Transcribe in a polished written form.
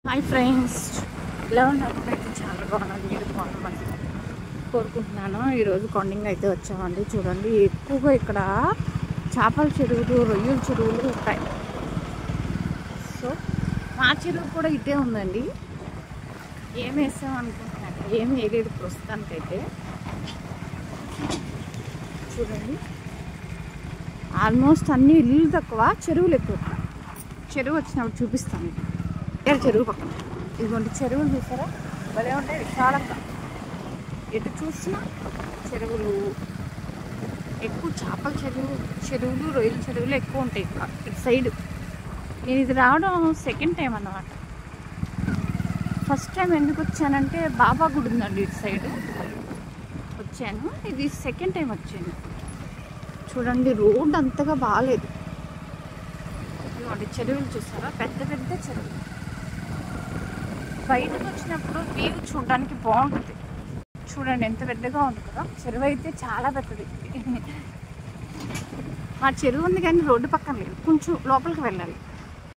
Hi friends, ఎలా ఉన్నారు? అయితే చాలా బాగున్నాను. మీరు బాగున్నామని కోరుకుంటున్నాను. ఈరోజు కొండింగ్ అయితే వచ్చామండి. చూడండి, ఎక్కువగా ఇక్కడ చేపల చెరువులు, రొయ్యల చెరువులు ఉంటాయి. సో మా చెరువు కూడా ఇదే ఉందండి. ఏం వేసాం అనుకుంటున్నాను, ఏం వేయలేదు ప్రస్తుతానికైతే. చూడండి, ఆల్మోస్ట్ అన్ని ఇల్లు తక్కువ, చెరువులు ఎక్కువ. చెరువు వచ్చినప్పుడు చూపిస్తాను. ఇక్కడ చెరువు పక్కన ఇదిగోండి, చెరువులు చూసారా? భలే ఉంటాయి విశాలంగా. ఎటు చూసినా చెరువులు, ఎక్కువ చేపల చెరువులు, రొయ్యల చెరువులు ఎక్కువ ఉంటాయి ఇక్కడ ఇటు సైడ్. నేను ఇది రావడం సెకండ్ టైం అన్నమాట. ఫస్ట్ టైం ఎందుకు వచ్చానంటే బాబా గుడి ఉందండి ఇటు సైడ్, వచ్చాను. ఇది సెకండ్ టైం వచ్చాను. చూడండి, రోడ్ అంతగా బాగాలేదు. ఇదిగోండి చెరువులు చూసారా? పెద్ద పెద్ద చెరువులు. బయటకు వచ్చినప్పుడు వ్యూ చూడడానికి బాగుంటుంది. చూడండి ఎంత పెద్దగా ఉంది కదా. చెరువు అయితే చాలా పెద్దది. మా చెరువు ఉంది కానీ రోడ్డు పక్కన లేదు, కొంచెం లోపలికి వెళ్ళాలి.